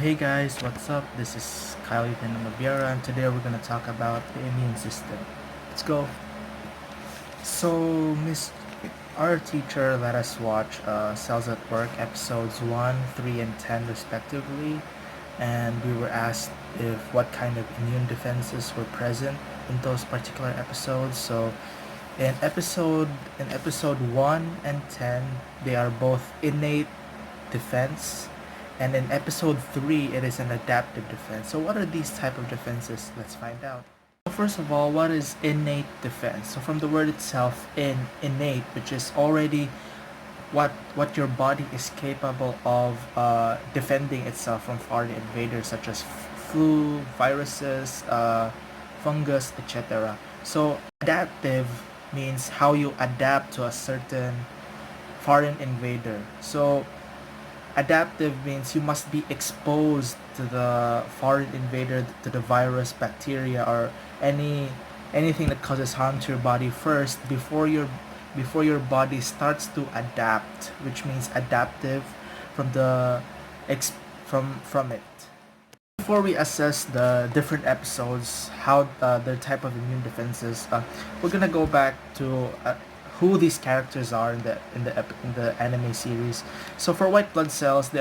Hey guys, what's up? This is Kylie Mabiera, and today we're gonna talk about the immune system. Let's go. So, Miss, our teacher let us watch Cells at Work episodes 1, 3, and 10 respectively, and we were asked if what kind of immune defenses were present in those particular episodes. So, in episode 1 and 10, they are both innate defense, and in episode 3 it is an adaptive defense. So what are these type of defenses? Let's find out. So first of all, what is innate defense? So from the word itself, innate, which is already what your body is capable of defending itself from foreign invaders such as flu, viruses, fungus, etc. So adaptive means how you adapt to a certain foreign invader. So adaptive means you must be exposed to the foreign invader, to the virus, bacteria, or anything that causes harm to your body first before your body starts to adapt, which means adaptive from the ex from it. Before we assess the different episodes, how their type of immune defenses, we're gonna go back to who these characters are in the anime series. So for white blood cells, they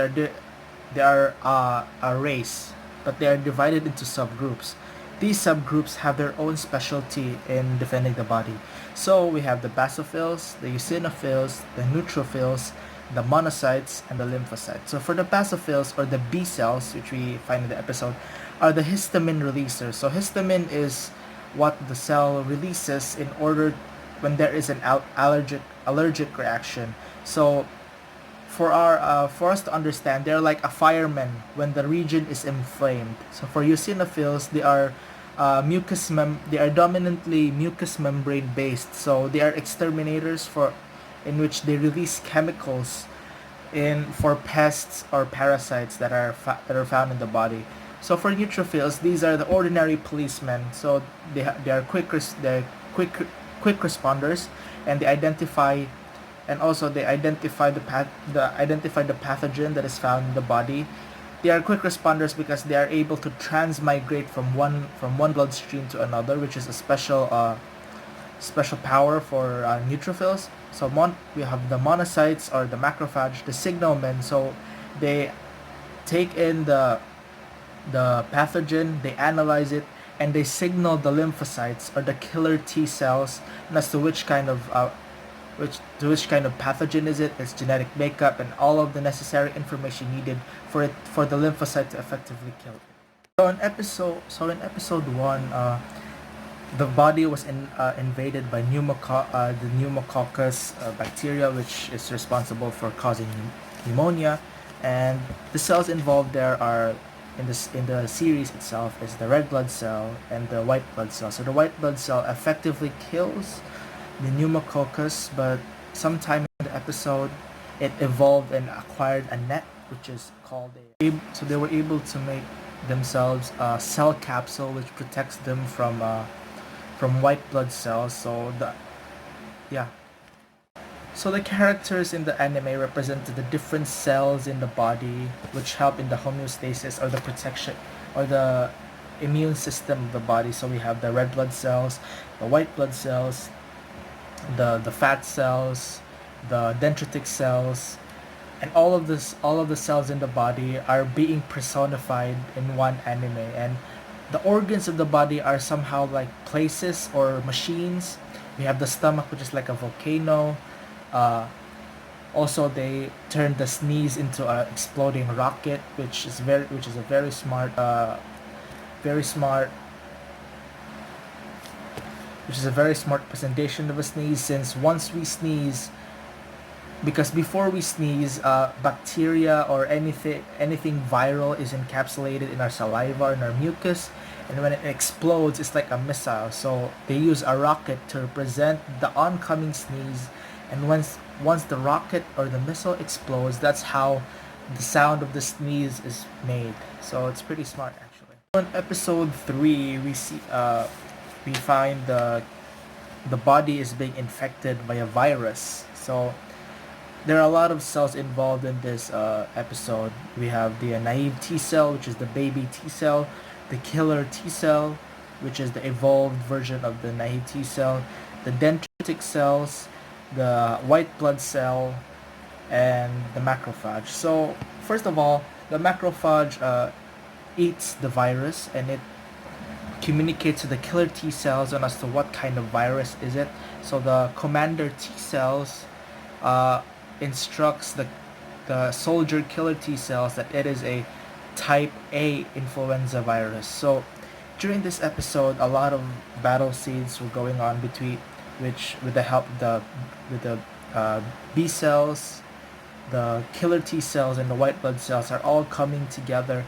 are a race, but they are divided into subgroups. These subgroups have their own specialty in defending the body. So we have the basophils, the eosinophils, the neutrophils, the monocytes, and the lymphocytes. So for the basophils, or the B cells, which we find in the episode, are the histamine releasers. So histamine is what the cell releases in order when there is an allergic reaction. So for us to understand, they're like a fireman when the region is inflamed. So for eosinophils, they are dominantly mucous membrane based. So they are exterminators in which they release chemicals in for pests or parasites that are found in the body. So for neutrophils, these are the ordinary policemen. So they are they're quick responders, and they identify the pathogen that is found in the body. They are quick responders because they are able to transmigrate from one bloodstream to another, which is a special power for neutrophils. So we have the monocytes, or the macrophage, the signalmen. So they take in the pathogen, they analyze it, and they signal the lymphocytes, or the killer T cells, and as to which kind of pathogen is it, its genetic makeup, and all of the necessary information needed for the lymphocyte to effectively kill it. So in episode 1, the body was invaded by the pneumococcus bacteria, which is responsible for causing pneumonia, and the cells involved there are in the series itself is the red blood cell and the white blood cell. So the white blood cell effectively kills the pneumococcus, but sometime in the episode, it evolved and acquired a net, which is called so they were able to make themselves a cell capsule which protects them from white blood cells. Yeah. So the characters in the anime represented the different cells in the body which help in the homeostasis, or the protection, or the immune system of the body. So we have the red blood cells, the white blood cells, the fat cells, the dendritic cells, and all of the cells in the body are being personified in one anime. And the organs of the body are somehow like places or machines. We have the stomach, which is like a volcano. Uh, Also, they turned the sneeze into a exploding rocket, which is a very smart, which is a very smart presentation of a sneeze. Since once we sneeze, because before we sneeze, bacteria or anything viral is encapsulated in our saliva, or in our mucus, and when it explodes, it's like a missile. So they use a rocket to represent the oncoming sneeze, and once the rocket or the missile explodes, that's how the sound of the sneeze is made. So it's pretty smart, actually. In episode 3, we find the body is being infected by a virus. So there are a lot of cells involved in this episode. We have the naive T cell, which is the baby T cell, the killer T cell, which is the evolved version of the naive T cell, the dendritic cells, the white blood cell, and the macrophage. So, first of all, the macrophage eats the virus and it communicates to the killer T cells on as to what kind of virus is it. So the commander T cells uh, instructs the soldier killer T cells that it is a type A influenza virus. So during this episode, a lot of battle scenes were going on between which with the help of the B cells, the killer T cells, and the white blood cells are all coming together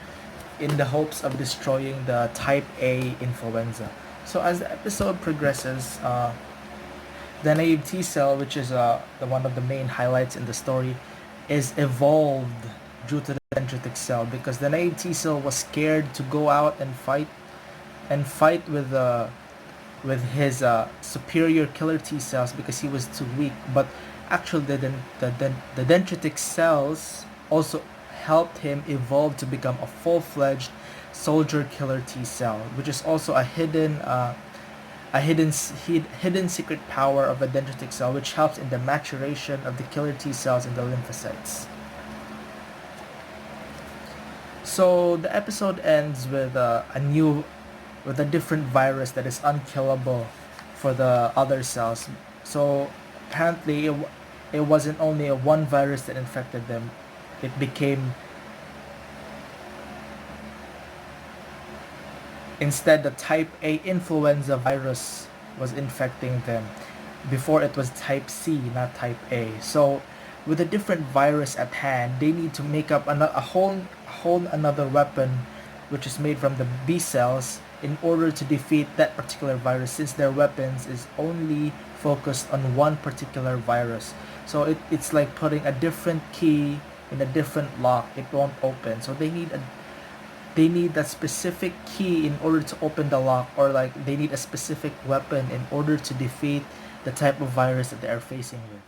in the hopes of destroying the type A influenza. So as the episode progresses, the naive T cell, which is the one of the main highlights in the story, is evolved due to the dendritic cell because the naive T cell was scared to go out and fight with his superior killer T cells because he was too weak. But actually, the dendritic cells also helped him evolve to become a full-fledged soldier killer T cell, which is also a hidden secret power of a dendritic cell, which helps in the maturation of the killer T cells in the lymphocytes. So the episode ends with with a different virus that is unkillable for the other cells. So apparently, it wasn't only a one virus that infected them. It became instead the type A influenza virus was infecting them. Before it was type C, not type A. So with a different virus at hand, they need to make up a whole another weapon, which is made from the B cells, in order to defeat that particular virus, since their weapons is only focused on one particular virus. So it's like putting a different key in a different lock. It won't open. So they need that specific key in order to open the lock, or like they need a specific weapon in order to defeat the type of virus that they are facing with.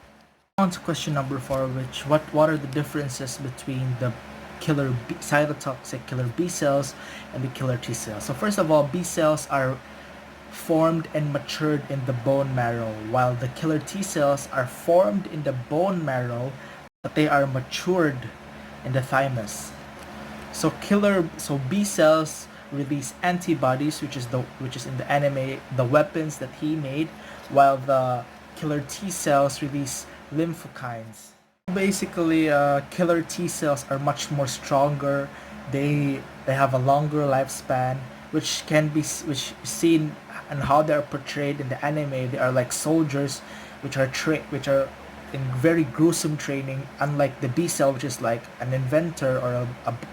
On to question number 4, which what are the differences between the cytotoxic killer B cells and the killer T cells? So first of all, B cells are formed and matured in the bone marrow, while the killer T cells are formed in the bone marrow, but they are matured in the thymus. So B cells release antibodies, which is in the anime the weapons that he made, while the killer T cells release lymphokines. Basically, killer T cells are much more stronger. They have a longer lifespan, which seen and how they are portrayed in the anime. They are like soldiers, which are in very gruesome training. Unlike the B cell, which is like an inventor or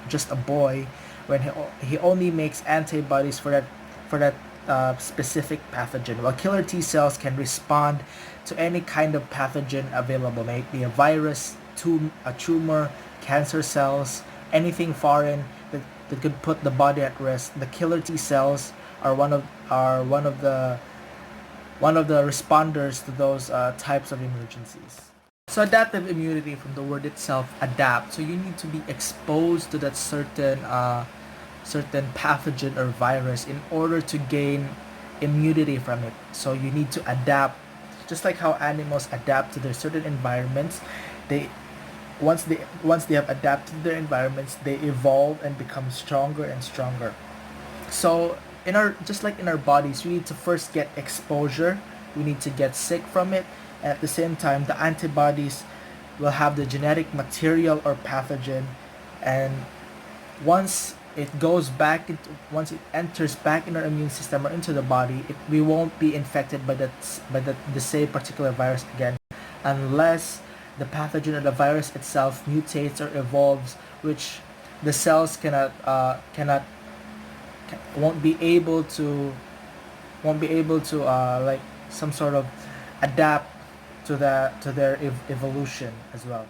just a boy, when he only makes antibodies for that specific pathogen. While killer T cells can respond to any kind of pathogen available, may it be a virus, a tumor, cancer cells, anything foreign that could put the body at risk. The killer T cells are one of the responders to those types of emergencies. So adaptive immunity, from the word itself, adapt. So you need to be exposed to that certain pathogen or virus in order to gain immunity from it. So you need to adapt, just like how animals adapt to their certain environments. They once they have adapted to their environments, they evolve and become stronger and stronger. So just like in our bodies, we need to first get exposure. We need to get sick from it, and at the same time, the antibodies will have the genetic material or pathogen, and once once it enters back in our immune system or into the body, we won't be infected by the same particular virus again, unless the pathogen or the virus itself mutates or evolves, which the cells cannot won't be able to like some sort of adapt to their evolution as well.